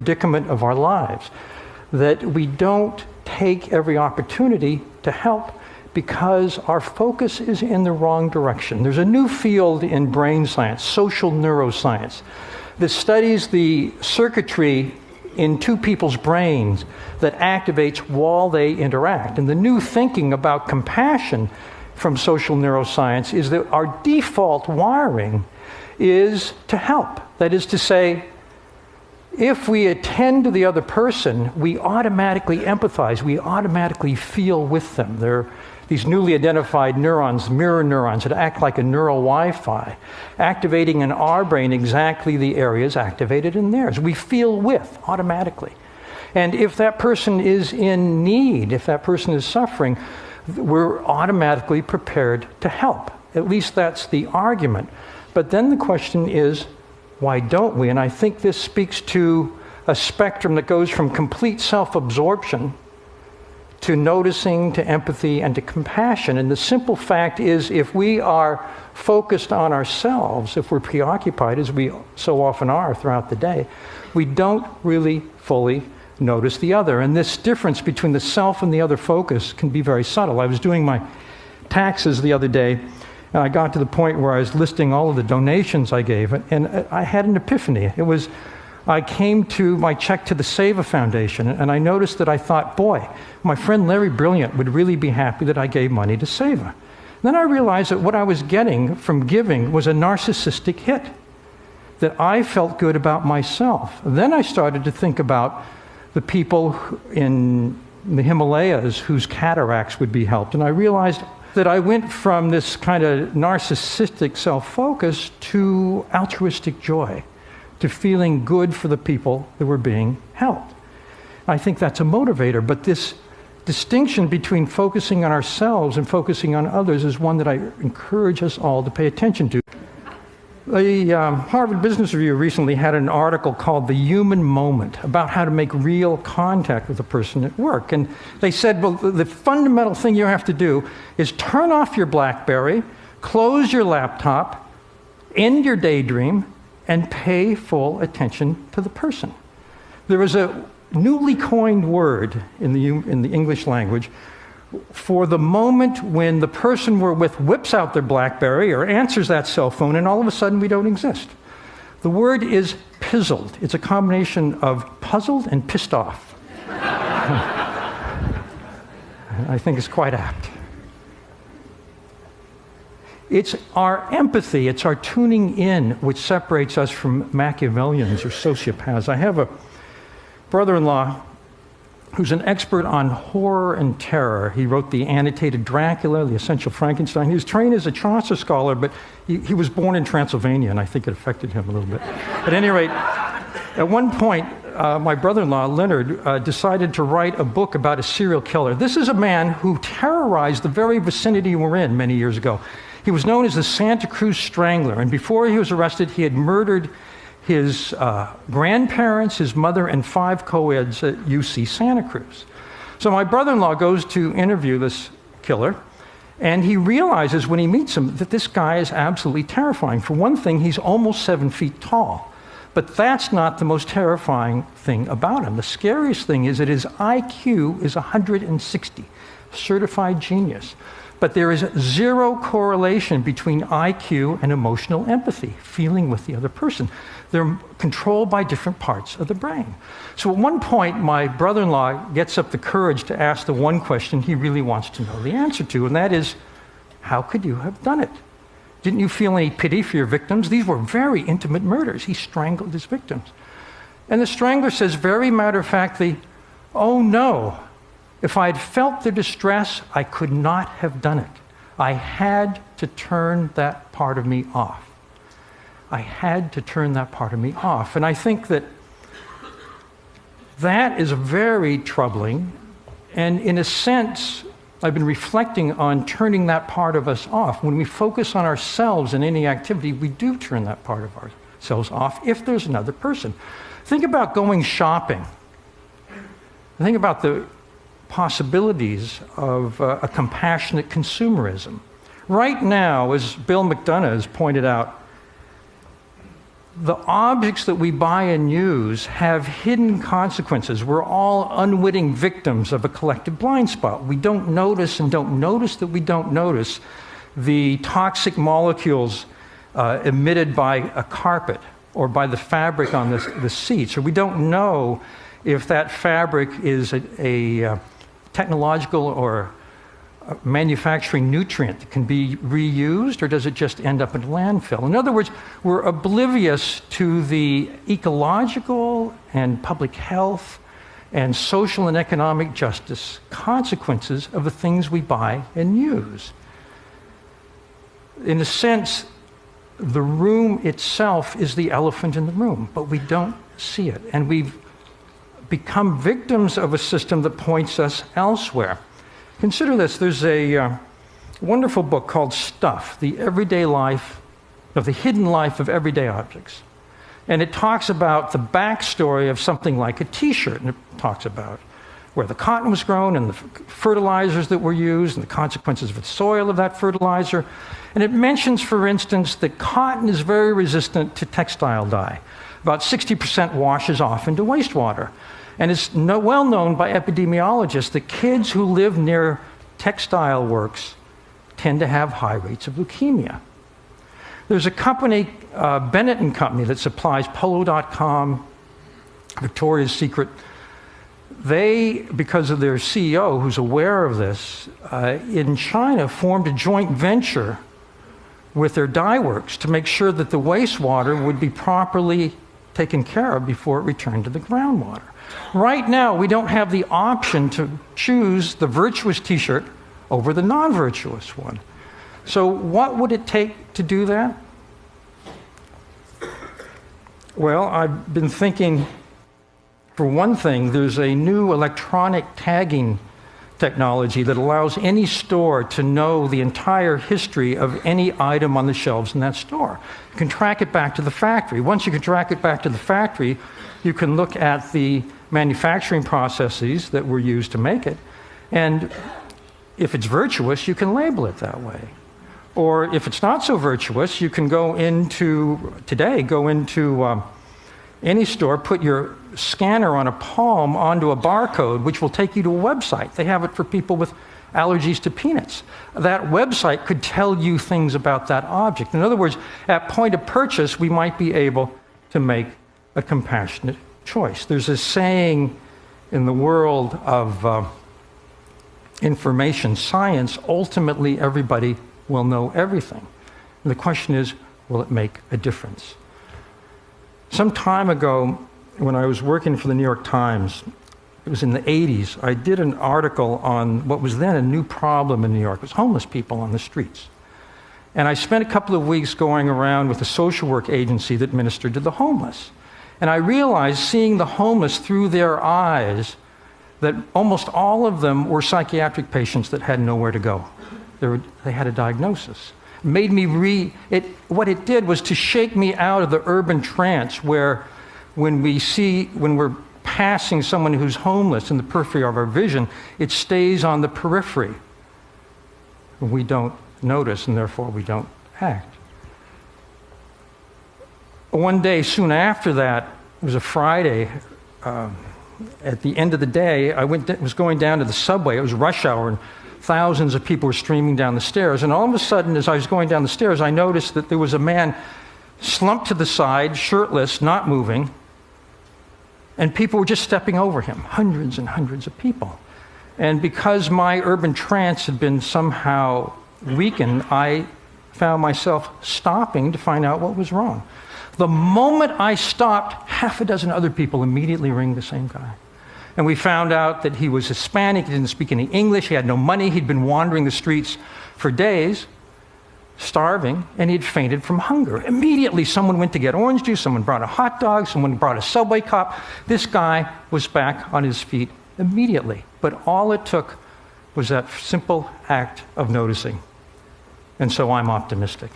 predicament of our lives, that we don't take every opportunity to help because our focus is in the wrong direction. There's a new field in brain science, social neuroscience, that studies the circuitry in two people's brains that activates while they interact. And the new thinking about compassion from social neuroscience is that our default wiring is to help. That is to say, if we attend to the other person, we automatically empathize, we automatically feel with them. They're these newly identified neurons, mirror neurons, that act like a neural Wi-Fi, activating in our brain exactly the areas activated in theirs. We feel with automatically. And if that person is in need, if that person is suffering, we're automatically prepared to help. At least that's the argument. But then the question is, why don't we? And I think this speaks to a spectrum that goes from complete self-absorption to noticing, to empathy, and to compassion. And the simple fact is, if we are focused on ourselves, if we're preoccupied, as we so often are throughout the day, we don't really fully notice the other. And this difference between the self and the other focus can be very subtle. I was doing my taxes the other day, and I got to the point where I was listing all of the donations I gave, and I had an epiphany. I came to my check to the Seva Foundation, and I noticed that I thought, boy, my friend Larry Brilliant would really be happy that I gave money to Seva. Then I realized that what I was getting from giving was a narcissistic hit, that I felt good about myself. Then I started to think about the people in the Himalayas whose cataracts would be helped, and I realized that I went from this kind of narcissistic self-focus to altruistic joy, to feeling good for the people that were being helped. I think that's a motivator, but this distinction between focusing on ourselves and focusing on others is one that I encourage us all to pay attention to. The Harvard Business Review recently had an article called The Human Moment, about how to make real contact with a person at work. And they said, well, the fundamental thing you have to do is turn off your BlackBerry, close your laptop, end your daydream, and pay full attention to the person. There is a newly coined word in the English language for the moment when the person we're with whips out their BlackBerry or answers that cell phone, and all of a sudden we don't exist. The word is pizzled. It's a combination of puzzled and pissed off. I think it's quite apt. It's our empathy, it's our tuning in, which separates us from Machiavellians or sociopaths. I have a brother-in-law who's an expert on horror and terror. He wrote the annotated Dracula, the Essential Frankenstein. He was trained as a Chaucer scholar, but he was born in Transylvania, and I think it affected him a little bit. At any rate, at one point, my brother-in-law, Leonard, decided to write a book about a serial killer. This is a man who terrorized the very vicinity we're in many years ago. He was known as the Santa Cruz Strangler, and before he was arrested, he had murdered his grandparents, his mother, and 5 co-eds at UC Santa Cruz. So my brother-in-law goes to interview this killer, and he realizes when he meets him that this guy is absolutely terrifying. For one thing, he's almost 7 feet tall. But that's not the most terrifying thing about him. The scariest thing is that his IQ is 160, certified genius. But there is zero correlation between IQ and emotional empathy, feeling with the other person. They're controlled by different parts of the brain. So at one point, my brother-in-law gets up the courage to ask the one question he really wants to know the answer to, and that is, how could you have done it? Didn't you feel any pity for your victims? These were very intimate murders. He strangled his victims. And the strangler says very matter-of-factly, oh no, if I had felt the distress, I could not have done it. I had to turn that part of me off. I had to turn that part of me off. And I think that that is very troubling. And in a sense, I've been reflecting on turning that part of us off. When we focus on ourselves in any activity, we do turn that part of ourselves off if there's another person. Think about going shopping. Think about the possibilities of a compassionate consumerism. Right now, as Bill McDonough has pointed out, the objects that we buy and use have hidden consequences. We're all unwitting victims of a collective blind spot. We don't notice and don't notice that we don't notice the toxic molecules emitted by a carpet or by the fabric on the seats, or we don't know if that fabric is a technological or manufacturing nutrient that can be reused, or does it just end up in a landfill? In other words, we're oblivious to the ecological and public health and social and economic justice consequences of the things we buy and use. In a sense, the room itself is the elephant in the room, but we don't see it. And we've become victims of a system that points us elsewhere. Consider this. There's a wonderful book called Stuff, the Everyday Life of the Hidden Life of Everyday Objects. And it talks about the backstory of something like a T-shirt. And it talks about where the cotton was grown and the fertilizers that were used and the consequences of the soil of that fertilizer. And it mentions, for instance, that cotton is very resistant to textile dye. About 60% washes off into wastewater. And it's well known by epidemiologists that kids who live near textile works tend to have high rates of leukemia. There's a company, Bennett & Company, that supplies Polo.com, Victoria's Secret. They, because of their CEO, who's aware of this, in China formed a joint venture with their dye works to make sure that the wastewater would be properly taken care of before it returned to the groundwater. Right now, we don't have the option to choose the virtuous T-shirt over the non-virtuous one. So what would it take to do that? Well, I've been thinking, for one thing, there's a new electronic tagging technology that allows any store to know the entire history of any item on the shelves in that store. You can track it back to the factory. Once you can track it back to the factory, you can look at the manufacturing processes that were used to make it, and if it's virtuous, you can label it that way. Or if it's not so virtuous, you can go into any store, put your scanner on a palm onto a barcode, which will take you to a website. They have it for people with allergies to peanuts. That website could tell you things about that object. In other words, at point of purchase, we might be able to make a compassionate choice. There's a saying in the world of information science, ultimately everybody will know everything. And the question is, will it make a difference? Some time ago, when I was working for the New York Times, it was in the 80s, I did an article on what was then a new problem in New York. It was homeless people on the streets. And I spent a couple of weeks going around with a social work agency that ministered to the homeless. And I realized, seeing the homeless through their eyes, that almost all of them were psychiatric patients that had nowhere to go. They had a diagnosis. It made me what it did was to shake me out of the urban trance where when we're passing someone who's homeless in the periphery of our vision, it stays on the periphery. We don't notice, and therefore we don't act. One day, soon after that, it was a Friday, at the end of the day, I was going down to the subway. It was rush hour, and thousands of people were streaming down the stairs. And all of a sudden, as I was going down the stairs, I noticed that there was a man slumped to the side, shirtless, not moving, and people were just stepping over him, hundreds and hundreds of people. And because my urban trance had been somehow weakened, I found myself stopping to find out what was wrong. The moment I stopped, half a dozen other people immediately ringed the same guy. And we found out that he was Hispanic, he didn't speak any English, he had no money, he'd been wandering the streets for days, starving, and he'd fainted from hunger. Immediately, someone went to get orange juice, someone brought a hot dog, someone brought a Subway cop. This guy was back on his feet immediately. But all it took was that simple act of noticing. And so I'm optimistic.